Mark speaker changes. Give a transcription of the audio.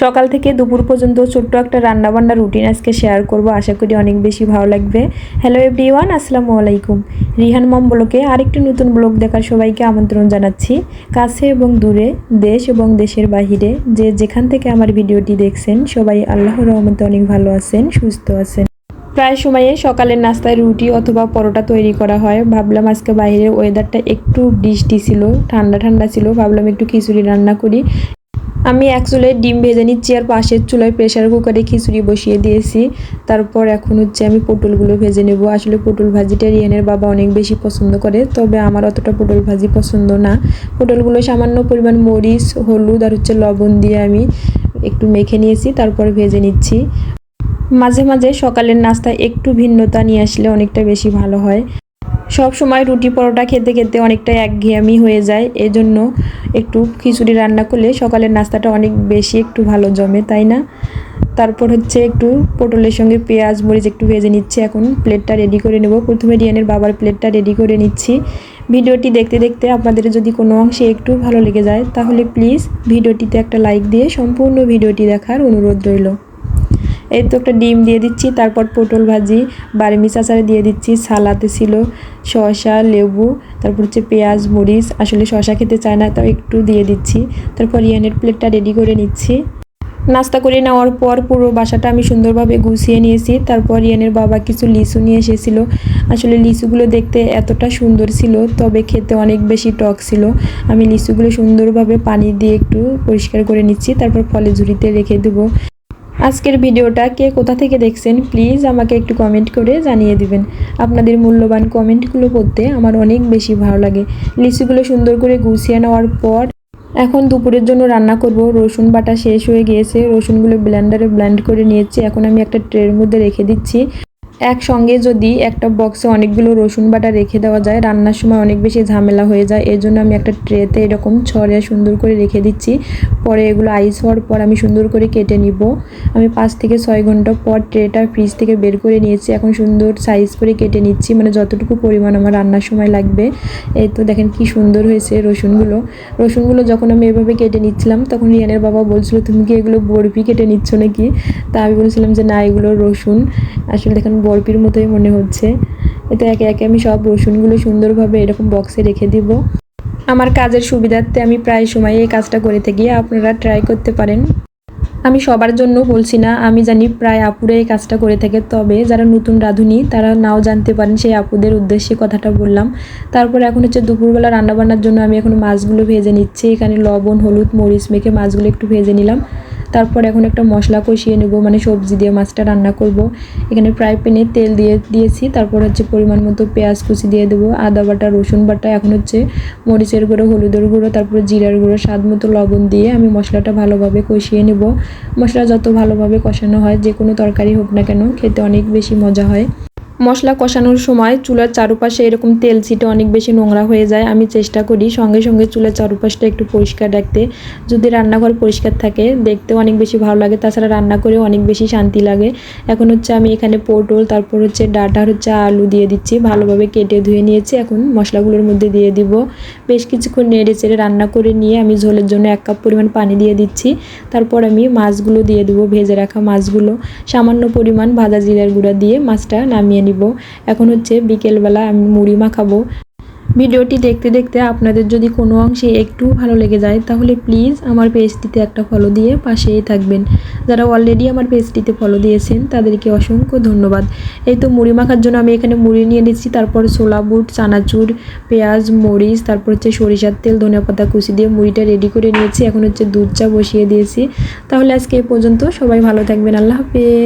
Speaker 1: সকাল থেকে দুপুর পর্যন্ত ছোট্ট একটা রান্নাবান্নার রুটিন আজকে শেয়ার করব, আশা করি অনেক বেশি ভালো লাগবে। হ্যালো এভরিওয়ান, আসসালামু আলাইকুম। রিহান মম ব্লগে আরেকটি নতুন ব্লগ দেখার সবাইকে আমন্ত্রণ জানাচ্ছি। কাছে এবং দূরে, দেশ এবং দেশের বাহিরে যে যেখান থেকে আমার ভিডিওটি দেখছেন সবাই আল্লাহর রহমতে অনেক ভালো আছেন, সুস্থ আছেন। প্রায় সময়ে সকালের নাস্তায় রুটি অথবা পরোটা তৈরি করা হয়। ভাবলাম আজকে বাইরের ওয়েদারটা একটু বৃষ্টি ছিল, ঠান্ডা ঠান্ডা ছিল, ভাবলাম একটু খিচুড়ি রান্না করি। আমি এক চুলায় ডিম ভেজে নিচ্ছি আর পাশের চুলায় প্রেসার কুকারে খিচুড়ি বসিয়ে দিয়েছি। তারপর এখন আমি পটলগুলো ভেজে নেব। আসলে পটল ভাজিটা রিয়ানের বাবা অনেক বেশি পছন্দ করে, তবে আমার অতটা পটল ভাজি পছন্দ না। পটলগুলো সামান্য পরিমাণ মরিচ, হলুদ আর লবণ দিয়ে আমি একটু মেখে নিয়েছি, তারপর ভেজে নিচ্ছি। মাঝে মাঝে সকালের নাস্তায় একটু ভিন্নতা নিয়ে আসলে অনেকটা বেশি ভালো হয়। সব সময় রুটি পরোটা খেতে খেতে অনেকটা একঘেয়েমি হয়ে যায়, এজন্য একটু খিচুড়ি রান্না করলে সকালের নাস্তাটা অনেক বেশি একটু ভালো জমে, তাই না? তারপর একটু পটলের সঙ্গে পেঁয়াজ মরিচ একটু ভেজে নিচ্ছি। এখন প্লেটটা রেডি করে নেব। প্রথমে রিয়ানের বাবার প্লেটটা রেডি করে নিচ্ছি। ভিডিওটি দেখতে দেখতে আপনাদের যদি কোনো অংশে একটু ভালো লেগে যায় তাহলে প্লিজ ভিডিওটিতে একটা লাইক দিয়ে সম্পূর্ণ ভিডিওটি দেখার অনুরোধ রইল। এই তো একটা ডিম দিয়ে দিচ্ছি, তারপর পটল ভাজি বারমিস আচারে দিয়ে দিচ্ছি, সালাতে ছিল শসা, লেবু, তারপর পেঁয়াজ মরিচ। আসলে শসা খেতে চায় না, তাও একটু দিয়ে দিচ্ছি। তারপর রিয়ানের প্লেটটা রেডি করে নিচ্ছি। নাস্তা করে নেওয়ার পর পুরো বাসাটা আমি সুন্দরভাবে গুছিয়ে নিয়েছি। তারপর রিয়ানের বাবা কিছু লিচু নিয়ে এসেছিল। আসলে লিচুগুলো দেখতে এতটা সুন্দর ছিল, তবে খেতে অনেক বেশি টক ছিল। আমি লিচুগুলো সুন্দরভাবে পানি দিয়ে একটু পরিষ্কার করে নিচ্ছি, তারপর ফলের ঝুড়িতে রেখে দেবো। আজকের ভিডিওটা কে কোথা থেকে দেখছেন প্লিজ আমাকে একটু কমেন্ট করে জানিয়ে দিবেন। আপনাদের মূল্যবান কমেন্টগুলো পড়তে আমার অনেক বেশি ভালো লাগে। লিচুগুলো সুন্দর করে গুছিয়ে নেওয়ার পর এখন দুপুরের জন্য রান্না করব। রসুন বাটা শেষ হয়ে গিয়েছে, রসুনগুলো ব্লেন্ডারে ব্লেন্ড করে নিয়েছি। এখন আমি একটা ট্রের মধ্যে রেখে দিচ্ছি। একসঙ্গে যদি একটা বক্সে অনেকগুলো রসুন বাটা রেখে দেওয়া যায় রান্নার সময় অনেক বেশি ঝামেলা হয়ে যায়, এই জন্য আমি একটা ট্রেতে এরকম ছড়ে সুন্দর করে রেখে দিচ্ছি। পরে এগুলো আইস হওয়ার পর আমি সুন্দর করে কেটে নিব। আমি 5 থেকে 6 ঘন্টা পর ট্রেটা ফ্রিজ থেকে বের করে নিয়েছি। এখন সুন্দর সাইজ করে কেটে নিচ্ছি, মানে যতটুকু পরিমাণ আমার রান্নার সময় লাগবে। এই তো দেখেন কি সুন্দর হয়েছে রসুনগুলো যখন আমি এভাবে কেটে নিচ্ছিলাম তখন রিয়ানের বাবা বলছিল তুমি কি এগুলো বরফি কেটে নিচ্ছ নাকি? তা আমি বলছিলাম যে না, এগুলো রসুন। আসলে দেখেন বরফির মতোই মনে হচ্ছে। এতে একে একে আমি সব রসুনগুলো সুন্দরভাবে এরকম বক্সে রেখে দিব। আমার কাজের সুবিধার্থে আমি প্রায় সময় এই কাজটা করে থাকি, আপনারা ট্রাই করতে পারেন। আমি সবার জন্য বলছি না, আমি জানি প্রায় আপুরা এই কাজটা করে থাকে, তবে যারা নতুন রাঁধুনি তারা নাও জানতে পারেন, সেই আপুদের উদ্দেশ্যে কথাটা বললাম। তারপর এখন দুপুরবেলা রান্নাবান্নার জন্য আমি এখন মাছগুলো ভেজে নিচ্ছি। এখানে লবণ হলুদ মরিচ মেখে মাছগুলো একটু ভেজে নিলাম। তারপর এখন একটা মশলা কষিয়ে নেব, মানে সবজি দিয়ে মাছটা রান্না করব। এখানে ফ্রাই প্যানে তেল দিয়েছি। তারপর পরিমাণ মতো পেঁয়াজ কুচি দিয়ে দেবো, আদা বাটা রসুন বাটা, এখন মরিচের গুঁড়ো হলুদের গুঁড়ো তারপর জিরার গুঁড়ো স্বাদ মতো লবণ দিয়ে আমি মশলাটা ভালোভাবে কষিয়ে নেব। মশলা যত ভালোভাবে কষানো হয় যে কোনো তরকারি হোক না কেন খেতে অনেক বেশি মজা হয়। মশলা কষানোর সময় চুলার চারপাশে এরকম তেল ছিটে অনেক বেশি নোংরা হয়ে যায়। আমি চেষ্টা করি সঙ্গে সঙ্গে চুলার চারপাশটা একটু পরিষ্কার রাখতে। যদি রান্নাঘর পরিষ্কার থাকে দেখতেও অনেক বেশি ভালো লাগে, তাছাড়া রান্না করে অনেক বেশি শান্তি লাগে। এখন আমি এখানে পটল তারপর ডাঁটা আলু দিয়ে দিচ্ছি, ভালোভাবে কেটে ধুয়ে নিয়েছি। এখন মশলাগুলোর মধ্যে দিয়ে দিব। বেশ কিছুক্ষণ নেড়ে চেড়ে রান্না করে নিয়ে আমি ঝোলের জন্য 1 কাপ পরিমাণ পানি দিয়ে দিচ্ছি। তারপর আমি মাছগুলো দিয়ে দেবো, ভেজে রাখা মাছগুলো। সামান্য পরিমাণ ভাজা জিরার গুঁড়া দিয়ে মাছটা নামিয়ে নিব। এখন বিকেলবেলা আমি মুড়ি মাখাবো। ভিডিওটি দেখতে দেখতে আপনাদের যদি কোনো অংশে একটু ভালো লেগে যায় তাহলে প্লিজ আমার পেজটিতে একটা ফলো দিয়ে পাশেই থাকবেন। যারা অলরেডি আমার পেজটিতে ফলো দিয়েছেন তাদেরকে অসংখ্য ধন্যবাদ। এই তো মুড়ি মাখার জন্য আমি এখানে মুড়ি নিয়ে নিচ্ছি, তারপর ছোলা বুট চানাচুর পেঁয়াজ মরিচ তারপর সরিষার তেল ধনিয়া পাতা কুচি দিয়ে মুড়িটা রেডি করে নিয়েছি। এখন দুধ চা বসিয়ে দিয়েছি। তাহলে আজকে এ পর্যন্ত, সবাই ভালো থাকবেন, আল্লাহ হাফেজ।